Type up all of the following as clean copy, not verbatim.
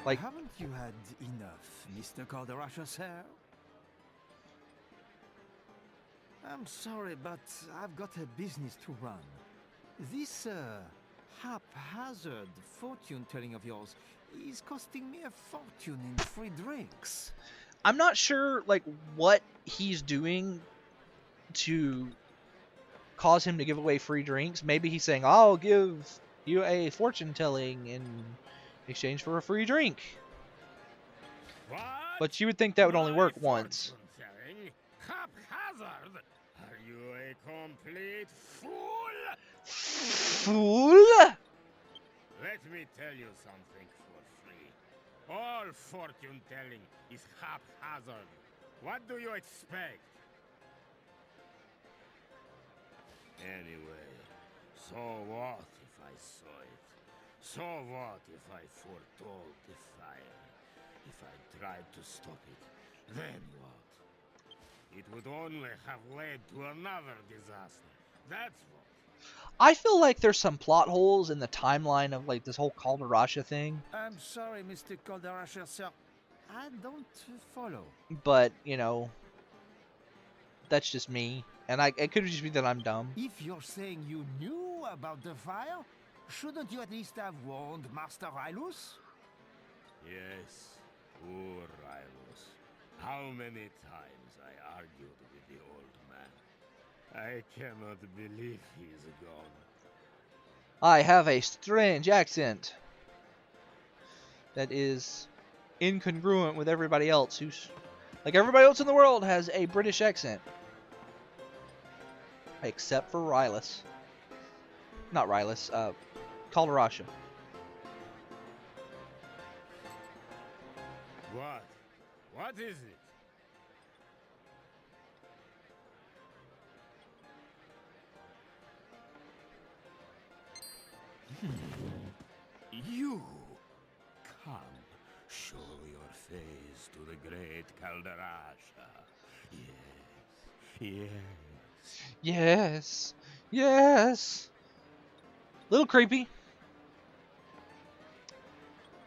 Like, Haven't you had enough, Mr. Calderasha, sir? I'm sorry, but I've got a business to run. This haphazard fortune-telling of yours is costing me a fortune in free drinks. I'm not sure, like, what he's doing to cause him to give away free drinks. Maybe he's saying, I'll give you a fortune telling in exchange for a free drink. What? But you would think that would only My work once. fortune telling? Haphazard? Are you a complete fool? Fool! Let me tell you something for free. All fortune telling is haphazard. What do you expect? Anyway, so what if I saw it? So what if I foretold the fire? If I tried to stop it, then what? It would only have led to another disaster. That's what. I feel like there's some plot holes in the timeline of like this whole Calderasha thing, I'm sorry, Mr. Calderasha, sir. I don't follow. but you know, that's just me. And it could just be that I'm dumb. If you're saying you knew about the fire, shouldn't you at least have warned Master Rylus? Yes, poor Rivals. How many times I argued with the old man. I cannot believe he's gone. I have a strange accent that is incongruent with everybody else who's like everybody else in the world has a British accent. Except for Rylus. Not Rylus, Calderasha. What? What is it? You! Come, show your face to the great Calderasha. Yes, yes. Yes. Yes. Little creepy.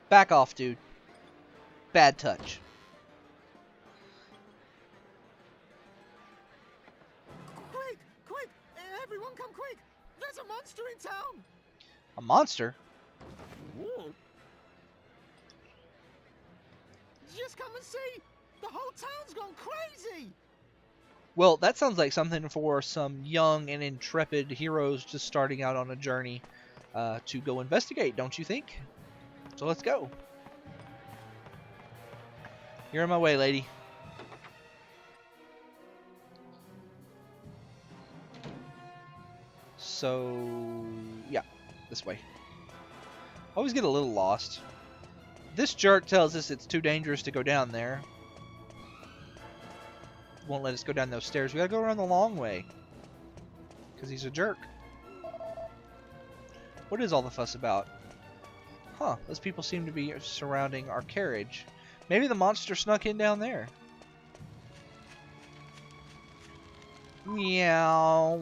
Back off, dude. Bad touch. Quick! Quick! Everyone come quick! There's a monster in town! A monster? What? Just come and see! The whole town's gone crazy! Well, that sounds like something for some young and intrepid heroes just starting out on a journey to go investigate, don't you think? So let's go. You're in my way, lady. So, yeah, this way. Always get a little lost. This jerk tells us it's too dangerous to go down there. Won't let us go down those stairs. We gotta go around the long way. Because he's a jerk. What is all the fuss about? Huh, those people seem to be surrounding our carriage. Maybe the monster snuck in down there. Meow.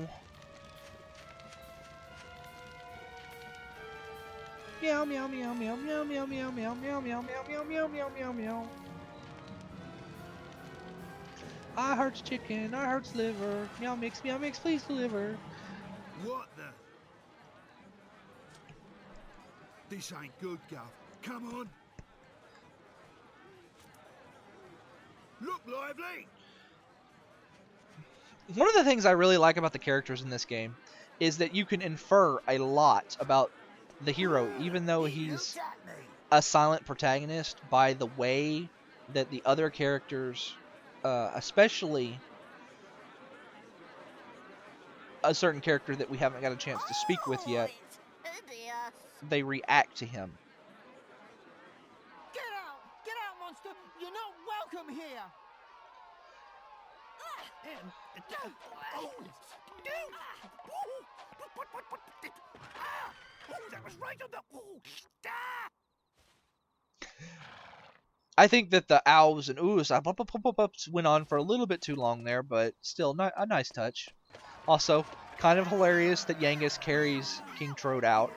Meow meow meow meow meow meow meow meow meow meow meow meow meow meow meow meow. I heart's chicken, I heart's liver. Meow mix, please deliver. What the? This ain't good, Gov. Come on. Look lively. One of the things I really like about the characters in this game is that you can infer a lot about the hero, even though he's a silent protagonist, by the way that the other characters, especially a certain character that we haven't got a chance to speak with yet, they react to him. Get out! Get out, monster! You're not welcome here! That was right on the. I think that the owls and oohs went on for a little bit too long there, but still a nice touch. Also, kind of hilarious that Yangus carries King Trode out.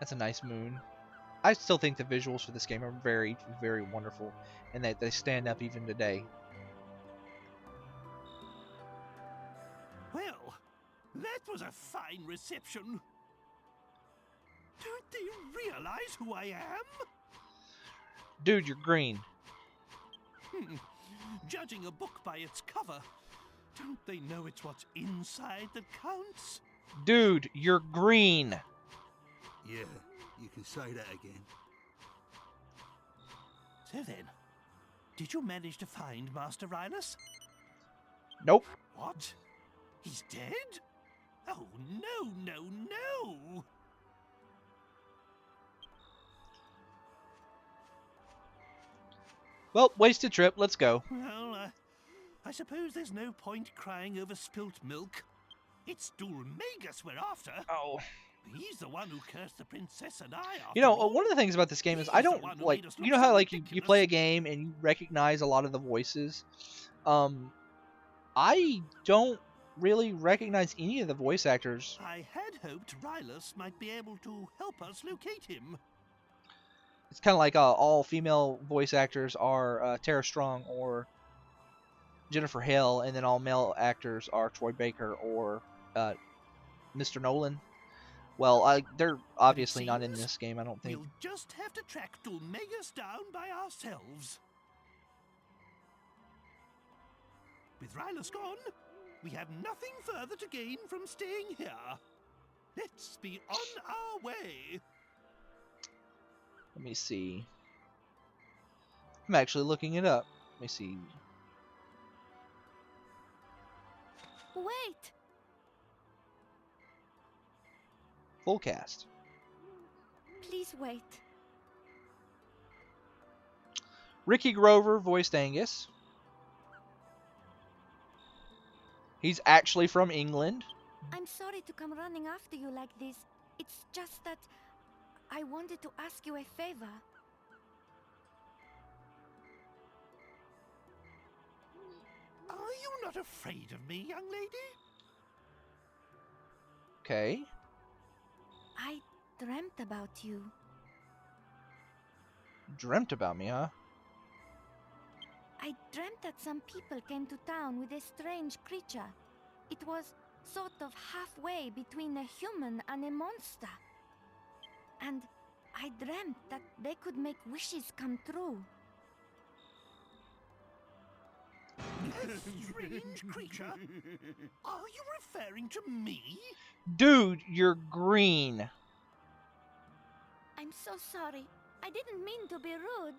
That's a nice moon. I still think the visuals for this game are very, very wonderful, and that they stand up even today. Well, that was a fine reception. Don't they realize who I am? Dude, you're green. Judging a book by its cover, don't they know it's what's inside that counts? Dude, you're green. Yeah, you can say that again. So then, did you manage to find Master Rylus? Nope. What? He's dead? Oh, no, no, no! Well, wasted trip. Let's go. Well, I suppose there's no point crying over spilt milk. It's Dulmagus we're after. Oh. He's the one who cursed the princess and I, after You know, all. one of the things about this game is I He's the don't one who like. made us You look know so how like you ridiculous. play a game and you recognize a lot of the voices. I don't really recognize any of the voice actors. I had hoped Rylus might be able to help us locate him. It's kind of like all female voice actors are Tara Strong or Jennifer Hale, and then all male actors are Troy Baker or Mr. Nolan. Well, they're obviously not in seems this game, I don't think. We'll just have to track Dulmagus down by ourselves. With Rylus gone, we have nothing further to gain from staying here. Let's be on our way. Let me see. I'm actually looking it up. Let me see. Wait! Full cast. Please wait. Ricky Grover voiced Angus. He's actually from England. I'm sorry to come running after you like this. It's just that I wanted to ask you a favor. Are you not afraid of me, young lady? Okay. I dreamt about you. Dreamt about me, huh? I dreamt that some people came to town with a strange creature. It was sort of halfway between a human and a monster. And I dreamt that they could make wishes come true. A strange creature? Are you referring to me? Dude, you're green. I'm so sorry. I didn't mean to be rude.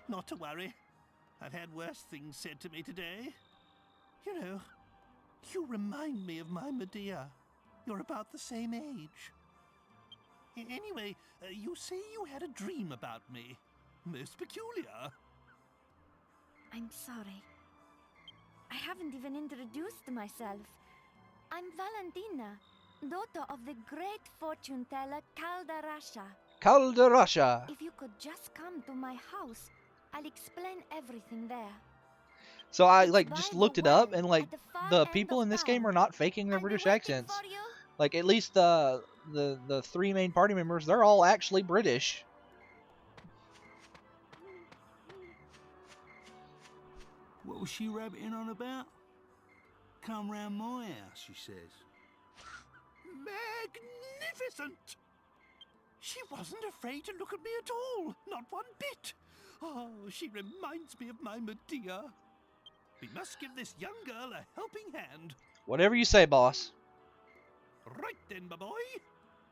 Not to worry. I've had worse things said to me today. You know, you remind me of my Medea. You're about the same age. Anyway, you say you had a dream about me. Most peculiar. I'm sorry. I haven't even introduced myself. I'm Valentina, daughter of the great fortune teller Caldarasha. Calderasha. If you could just come to my house, I'll explain everything there. So I It's like by just the looked it up, well and like at the far the end people of in this game town. are not faking their I'll be British waiting accents. for you. Like at least the three main party members, they're all actually British. What was she rabbiting on about? Come round my house, she says. Magnificent! She wasn't afraid to look at me at all, not one bit. Oh, she reminds me of my Medea. We must give this young girl a helping hand. Whatever you say, boss. Right then, my boy.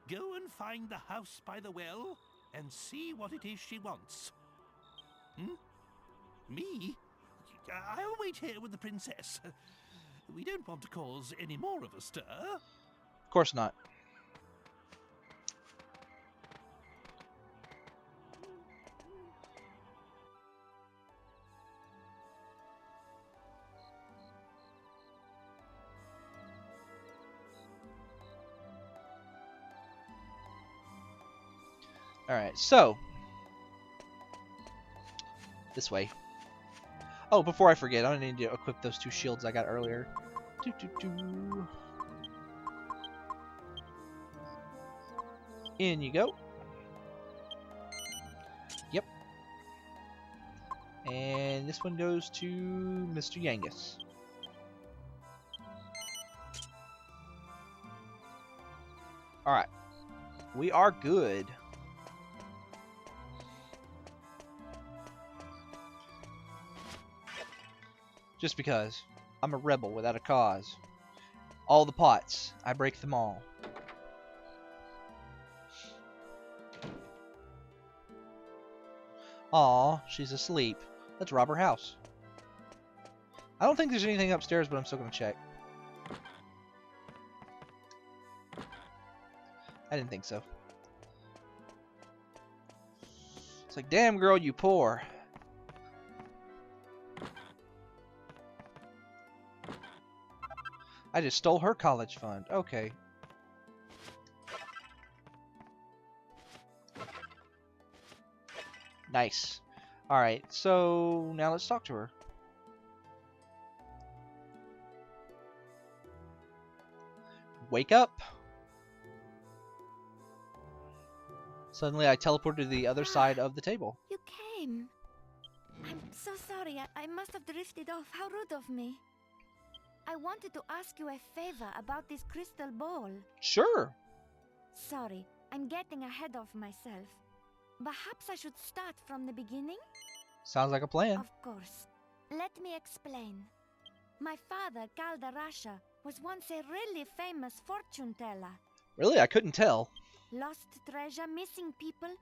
Go and find the house by the well and see what it is she wants. Me? I'll wait here with the princess. We don't want to cause any more of a stir. Of course not. Alright, so this way. Oh, before I forget, I need to equip those two shields I got earlier. Doo-doo-doo. In you go. Yep. And this one goes to Mr. Yangus. Alright. We are good. Just because I'm a rebel without a cause. All the pots, I break them all. Aw, she's asleep. Let's rob her house. I don't think there's anything upstairs, but I'm still gonna check. I didn't think so. It's like, damn girl, you poor. I just stole her college fund. Okay. Nice. Alright, so now let's talk to her. Wake up. Suddenly I teleported to the other side of the table. You came. I'm so sorry. I must have drifted off. How rude of me. I wanted to ask you a favor about this crystal ball. Sure. Sorry, I'm getting ahead of myself. Perhaps I should start from the beginning? Sounds like a plan. Of course. Let me explain. My father, Caldarasha, was once a really famous fortune teller. Really? I couldn't tell. Lost treasure, missing people.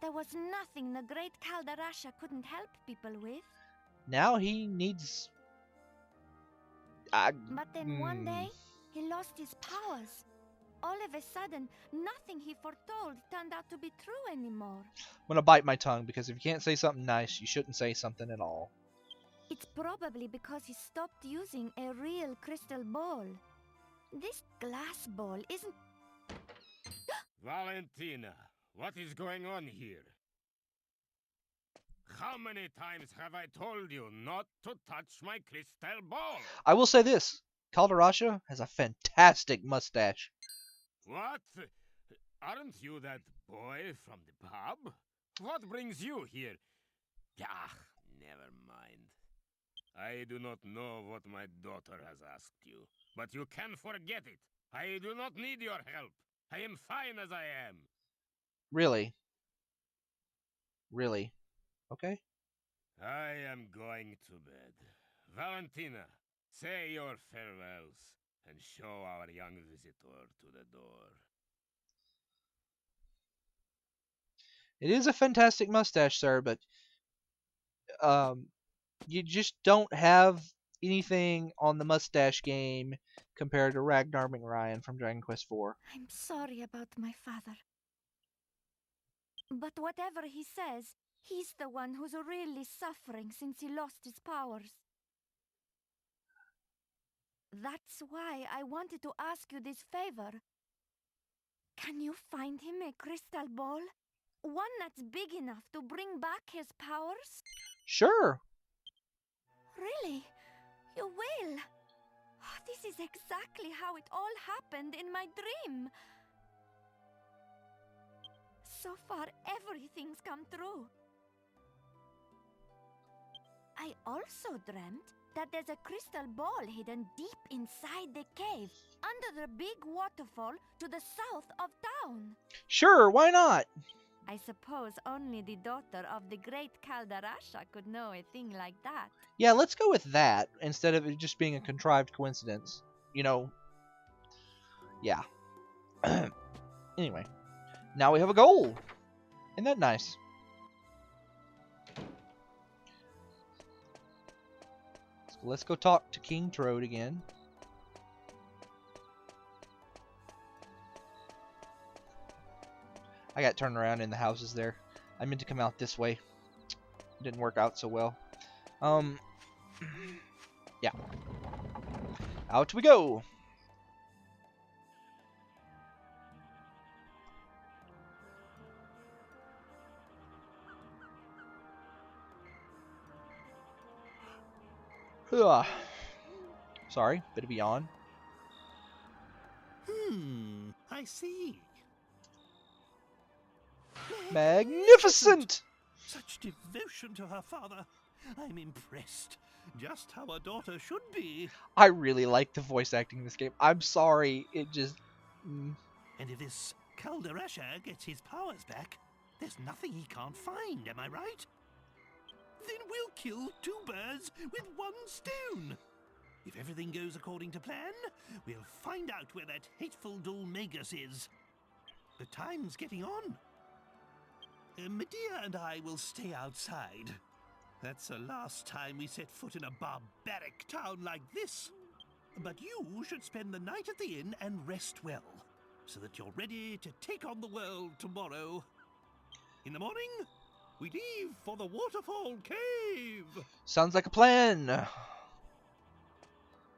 There was nothing the great Caldarasha couldn't help people with. Now he needs... But then one day, he lost his powers. All of a sudden, nothing he foretold turned out to be true anymore. I'm gonna bite my tongue, because if you can't say something nice, you shouldn't say something at all. It's probably because he stopped using a real crystal ball. This glass ball isn't... Valentina, what is going on here? How many times have I told you not to touch my crystal ball? I will say this. Caldarasha has a fantastic mustache. What? Aren't you that boy from the pub? What brings you here? Ah, never mind. I do not know what my daughter has asked you, but you can forget it. I do not need your help. I am fine as I am. Really? Really? Okay. I am going to bed. Valentina, say your farewells and show our young visitor to the door. It is a fantastic mustache, sir, but you just don't have anything on the mustache game compared to Ragnar McRyan from Dragon Quest IV. I'm sorry about my father. But whatever he says, he's the one who's really suffering since he lost his powers. That's why I wanted to ask you this favor. Can you find him a crystal ball? One that's big enough to bring back his powers? Sure. Really? You will? Oh, this is exactly how it all happened in my dream. So far, everything's come true. I also dreamt that there's a crystal ball hidden deep inside the cave, under the big waterfall to the south of town. Sure, why not? I suppose only the daughter of the great Caldarasha could know a thing like that. Yeah, let's go with that instead of it just being a contrived coincidence. You know, yeah. Anyway, now we have a goal. Isn't that nice? So let's go talk to King Trode again. I got turned around in the houses there. I meant to come out this way. It didn't work out so well. Yeah. Out we go. Ugh. Sorry, bit of a yawn. I see. Magnificent! Such devotion to her father. I'm impressed. Just how a daughter should be. I really like the voice acting in this game. I'm sorry, it just... And if this Calderasher gets his powers back, there's nothing he can't find, am I right? Then we'll kill two birds with one stone. If everything goes according to plan, we'll find out where that hateful Dulmagus is. The time's getting on. Medea and I will stay outside. That's the last time we set foot in a barbaric town like this. But you should spend the night at the inn and rest well, so that you're ready to take on the world tomorrow. In the morning, we leave for the Waterfall Cave. Sounds like a plan.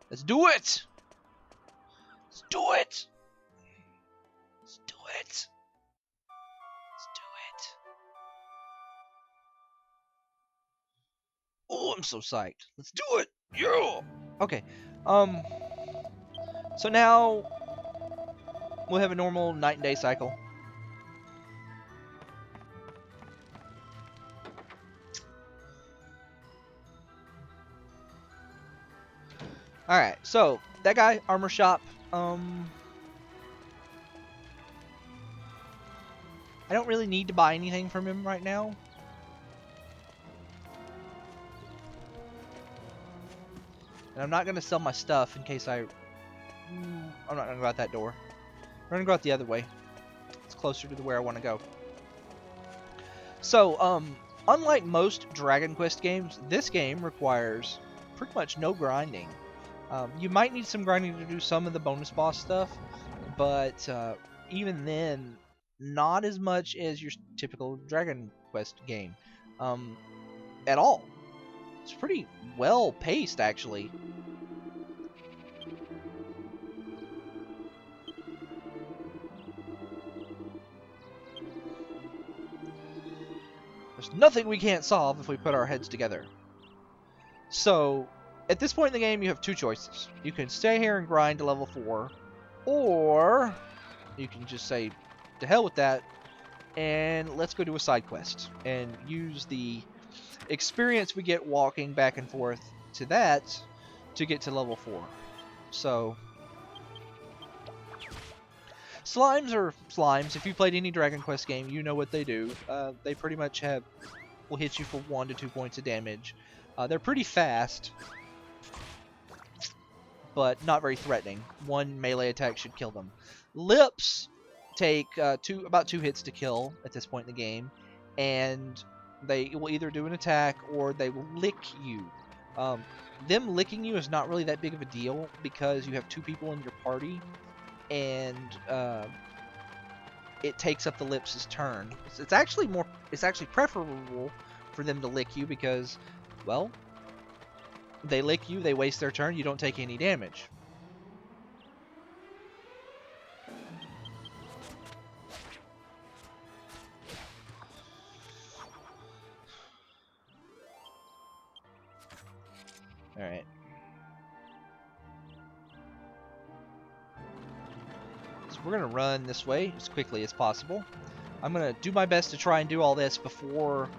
Let's do it! Let's do it! Let's do it! Let's do it! Oh, I'm so psyched. Let's do it! Yeah! Okay. So now we'll have a normal night and day cycle. Alright, so that guy, armor shop. I don't really need to buy anything from him right now. And I'm not going to sell my stuff in case I'm not going to go out that door. I'm going to go out the other way. It's closer to where I want to go. So, unlike most Dragon Quest games, this game requires pretty much no grinding. You might need some grinding to do some of the bonus boss stuff, but even then, not as much as your typical Dragon Quest game at all. It's pretty well paced, actually. There's nothing we can't solve if we put our heads together. So, at this point in the game, you have two choices. You can stay here and grind to level 4, or you can just say, to hell with that, and let's go do a side quest, and use the experience we get walking back and forth to that to get to level 4. So, slimes are slimes. If you played any Dragon Quest game, you know what they do. They pretty much will hit you for 1 to 2 points of damage. They're pretty fast, but not very threatening. One melee attack should kill them. Lips take about 2 hits to kill at this point in the game, and they will either do an attack or they will lick you. Them licking you is not really that big of a deal because you have 2 people in your party, and it takes up the lips' turn. It's actually preferable for them to lick you because, well, they lick you, they waste their turn, you don't take any damage. Alright. So we're going to run this way as quickly as possible. I'm going to do my best to try and do all this before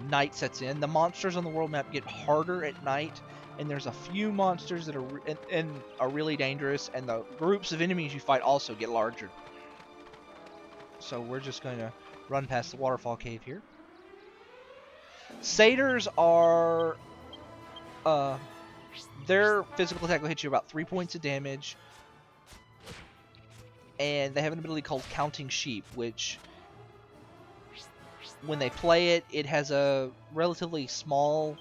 night sets in. The monsters on the world map get harder at night, and there's a few monsters that are really dangerous, and the groups of enemies you fight also get larger. So we're just going to run past the waterfall cave here. Satyrs are... their physical attack will hit you about 3 points of damage, and they have an ability called Counting Sheep, which, when they play it, it has a relatively small,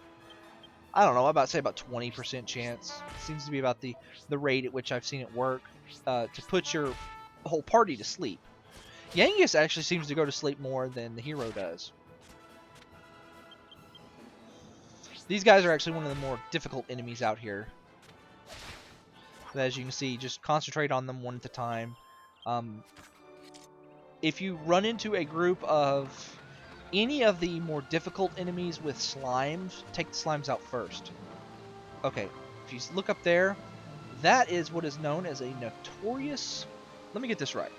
I don't know, I'm about to say about 20% chance. It seems to be about the rate at which I've seen it work, to put your whole party to sleep. Yangus actually seems to go to sleep more than the hero does. These guys are actually one of the more difficult enemies out here. But as you can see, just concentrate on them one at a time. If you run into a group of any of the more difficult enemies with slimes, take the slimes out first. Okay, if you look up there, That is what is known as a notorious... Let me get this right.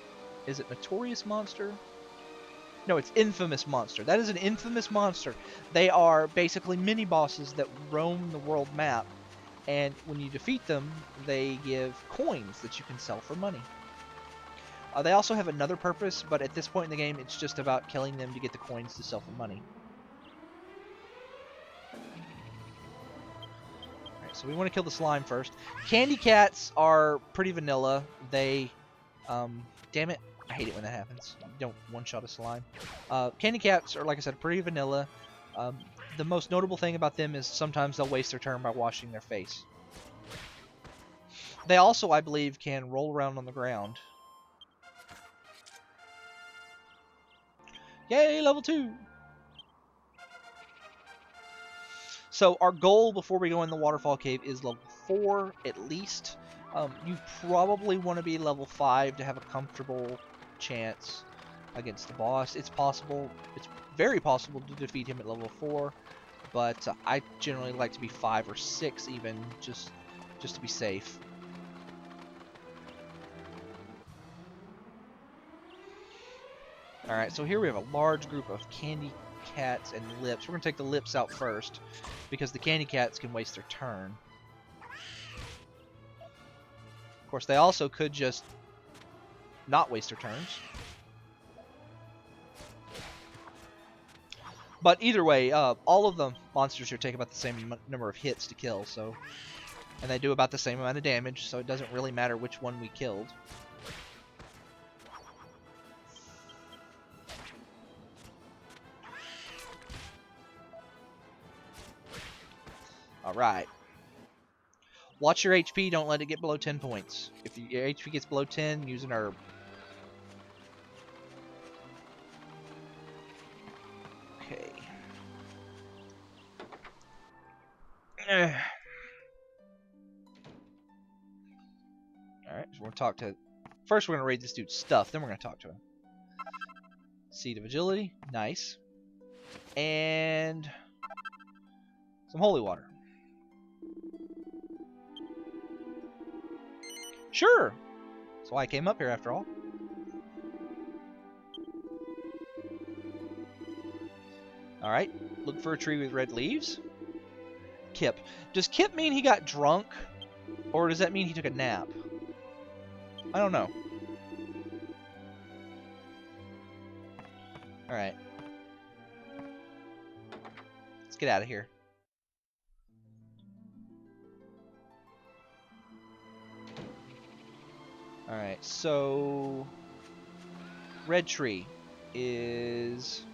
Is it notorious monster? No, it's infamous monster. That is an infamous monster. They are basically mini-bosses that roam the world map. And when you defeat them, they give coins that you can sell for money. They also have another purpose, but at this point in the game, it's just about killing them to get the coins to sell for money. Alright, so we want to kill the slime first. Candy cats are pretty vanilla. They... damn it. I hate it when that happens. You don't one-shot a slime. Candy cats are, like I said, pretty vanilla. The most notable thing about them is sometimes they'll waste their turn by washing their face. They also, I believe, can roll around on the ground. Yay, level 2! So our goal before we go in the waterfall cave is level 4 at least. You probably want to be level 5 to have a comfortable chance against the boss. It's possible, it's very possible to defeat him at level 4, but I generally like to be 5 or 6 even, just to be safe. Alright, so here we have a large group of candy cats and lips. We're going to take the lips out first, because the candy cats can waste their turn. Of course, they also could just not waste their turns. But either way, all of the monsters here take about the same number of hits to kill, so... And they do about the same amount of damage, so it doesn't really matter which one we killed. Alright. Watch your HP, don't let it get below 10 points. If your HP gets below 10, use an herb. Okay. Alright, so we're going to talk to... First we're going to raid this dude's stuff, then we're going to talk to him. Seed of Agility, nice. And... some holy water. Sure! That's why I came up here after all. Alright, look for a tree with red leaves. Kip. Does Kip mean he got drunk? Or does that mean he took a nap? I don't know. Alright. Let's get out of here. Alright, so... red tree is...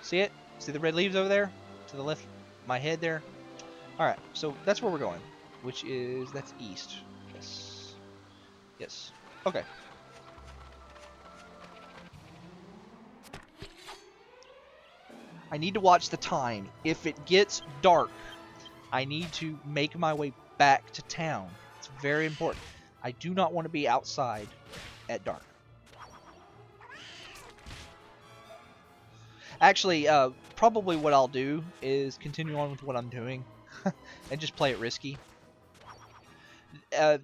See it? See the red leaves over there? To the left, my head there? Alright, so that's where we're going. Which is... that's east. Yes. Yes. Okay. I need to watch the time. If it gets dark, I need to make my way back to town. It's very important. I do not want to be outside at dark. Actually, probably what I'll do is continue on with what I'm doing and just play it risky.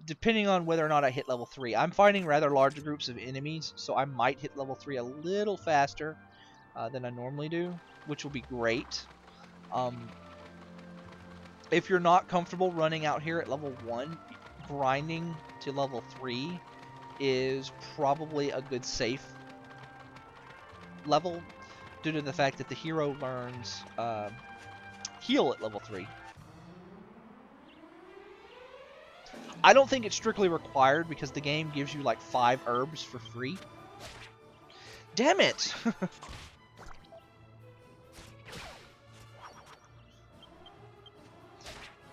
Depending on whether or not I hit level 3. I'm fighting rather large groups of enemies, so I might hit level 3 a little faster than I normally do, which will be great. If you're not comfortable running out here at level 1, grinding to level 3 is probably a good safe level due to the fact that the hero learns heal at level 3. I don't think it's strictly required because the game gives you like 5 herbs for free. Damn it!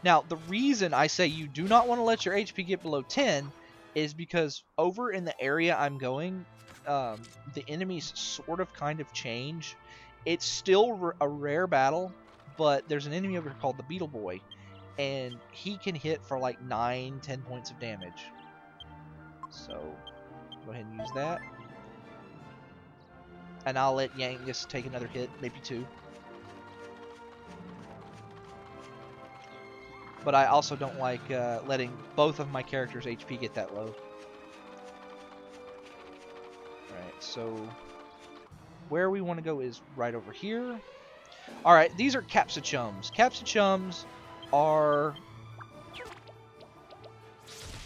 Now, the reason I say you do not want to let your HP get below 10 is because over in the area I'm going, the enemies sort of kind of change. It's still a rare battle, but there's an enemy over here called the Beetle Boy, and he can hit for like 9-10 points of damage. So, go ahead and use that. And I'll let Yangus take another hit, maybe 2. but I also don't like letting both of my characters' HP get that low. Alright, so where we want to go is right over here. Alright, these are Capsichums. Capsichums are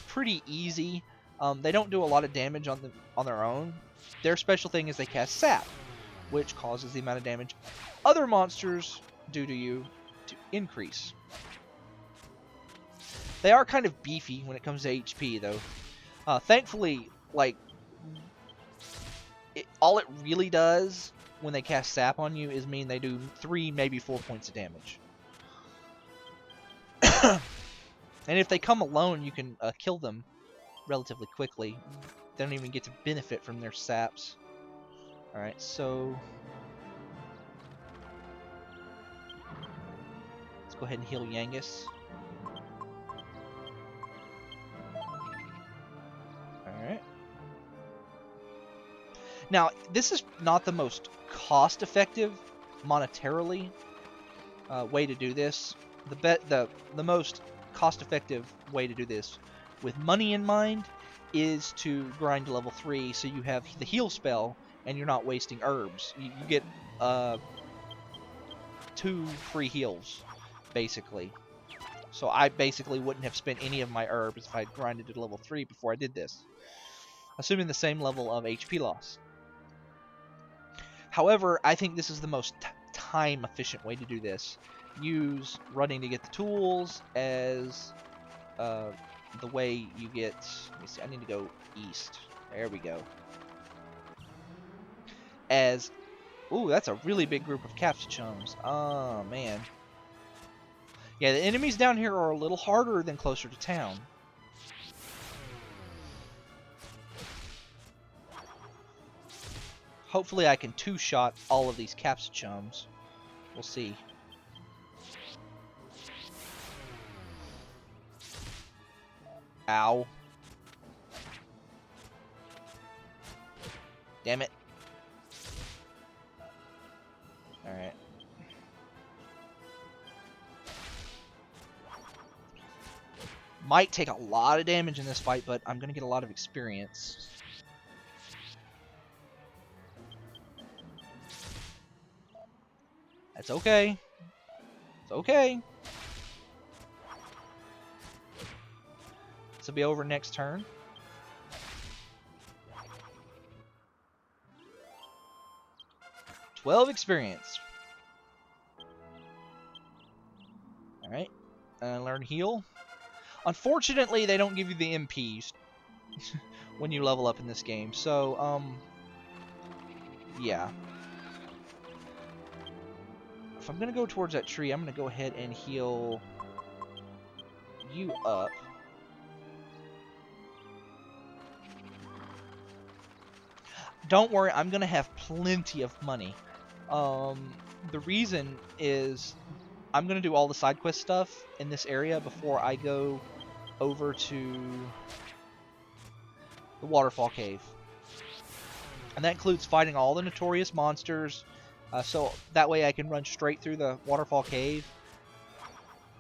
pretty easy. They don't do a lot of damage on their own. Their special thing is they cast Sap, which causes the amount of damage other monsters do to you to increase. They are kind of beefy when it comes to HP, though. Thankfully, like, all it really does when they cast Sap on you is mean they do 3, maybe 4 points of damage. And if they come alone, you can kill them relatively quickly. They don't even get to benefit from their saps. Alright, so let's go ahead and heal Yangus. Alright. Now, this is not the most cost-effective, monetarily, way to do this. The most cost-effective way to do this, with money in mind, is to grind to level 3 so you have the heal spell and you're not wasting herbs. You get 2 free heals, basically. So I basically wouldn't have spent any of my herbs if I had grinded to level 3 before I did this, assuming the same level of HP loss. However, I think this is the most time-efficient way to do this. Use running to get the tools as the way you get... Let me see, I need to go east. There we go. As... Ooh, that's a really big group of Capsichums. Oh, man. Yeah, the enemies down here are a little harder than closer to town. Hopefully I can two-shot all of these Capsichums. We'll see. Ow. Damn it. Alright. Might take a lot of damage in this fight, but I'm going to get a lot of experience. That's okay. It's okay. This will be over next turn. $12 experience. Alright. Learn heal. Unfortunately, they don't give you the MPs when you level up in this game. So, yeah. If I'm going to go towards that tree, I'm going to go ahead and heal you up. Don't worry, I'm going to have plenty of money. The reason is I'm going to do all the side quest stuff in this area before I go over to the waterfall cave. And that includes fighting all the notorious monsters, so that way I can run straight through the waterfall cave.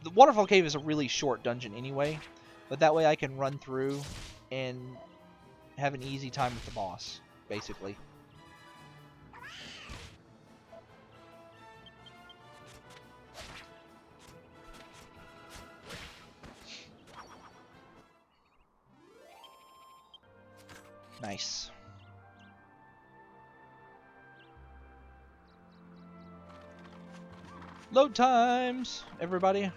The waterfall cave is a really short dungeon anyway, but that way I can run through and have an easy time with the boss, basically. Nice. Load times, everybody.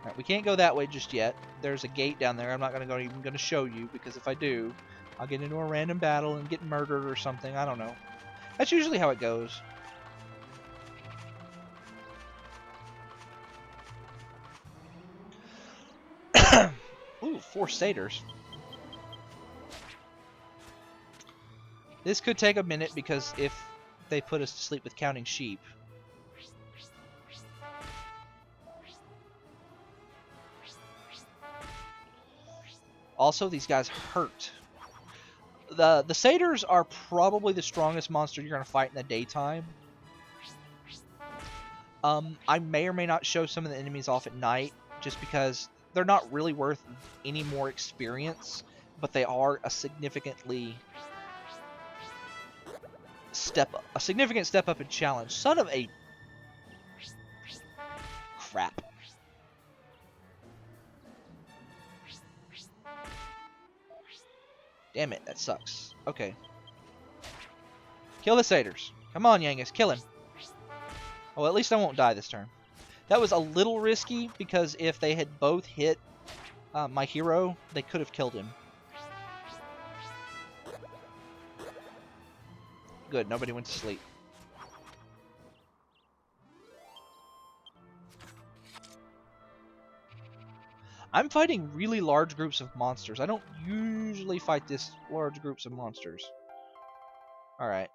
Alright, we can't go that way just yet. There's a gate down there. I'm not even going to show you, because if I do, I'll get into a random battle and get murdered or something. I don't know. That's usually how it goes. Ooh, 4 satyrs. This could take a minute, because if they put us to sleep with counting sheep. Also, these guys hurt. The satyrs are probably the strongest monster you're going to fight in the daytime. I may or may not show some of the enemies off at night, just because they're not really worth any more experience, but they are a significant step up in challenge. Son of a crap. Damn it, that sucks. Okay. Kill the satyrs. Come on, Yangus, kill him. Well, at least I won't die this turn. That was a little risky, because if they had both hit my hero, they could have killed him. Good, nobody went to sleep. I'm fighting really large groups of monsters. I don't usually fight this large groups of monsters. Alright.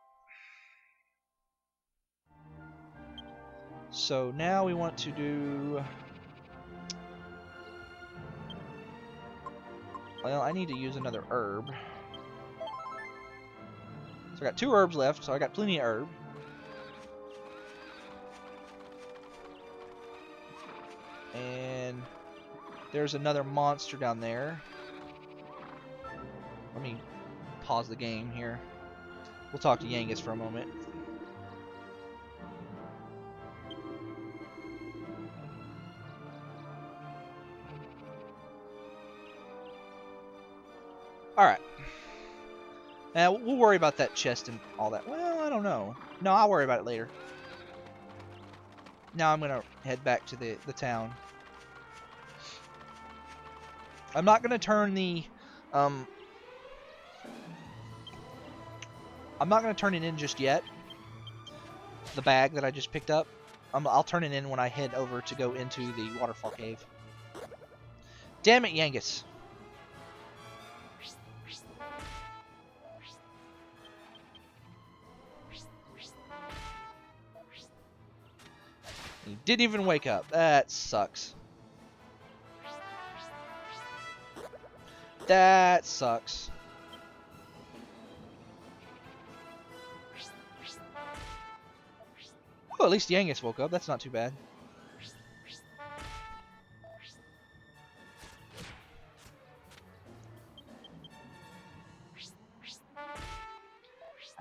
So now we want to do... Well, I need to use another herb. So I got 2 herbs left, so I got plenty of herb. And there's another monster down there. Let me pause the game here. We'll talk to Yangus for a moment. Alright. Now, we'll worry about that chest and all that. Well, I don't know. No, I'll worry about it later. Now I'm going to head back to the town. I'm not going to turn the... I'm not going to turn it in just yet. The bag that I just picked up. I'll turn it in when I head over to go into the waterfall cave. Damn it, Yangus. He didn't even wake up. That sucks. That sucks. Well, at least Yangus woke up. That's not too bad.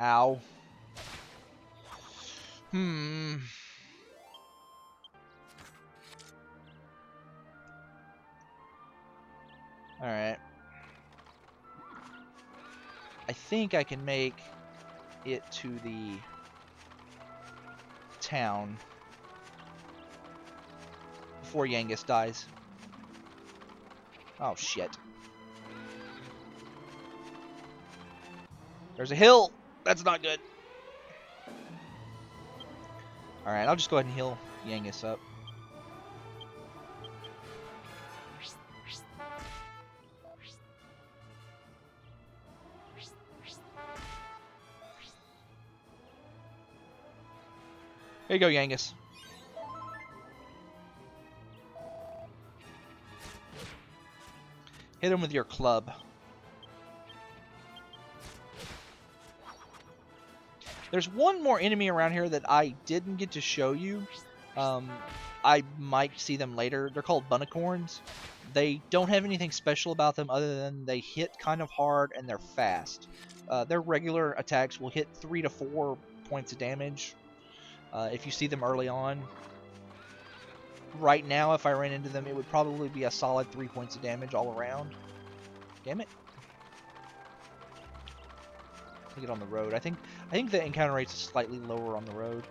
Ow. Alright. I think I can make it to the town before Yangus dies. Oh, shit. There's a hill! That's not good. Alright, I'll just go ahead and heal Yangus up. Here you go, Yangus. Hit him with your club. There's one more enemy around here that I didn't get to show you. I might see them later. They're called Bunnicorns. They don't have anything special about them other than they hit kind of hard and they're fast. Their regular attacks will hit 3 to 4 points of damage if you see them early on. Right now, if I ran into them, it would probably be a solid 3 points of damage all around. Damn it. Get on the road. I think the encounter rate's slightly lower on the road.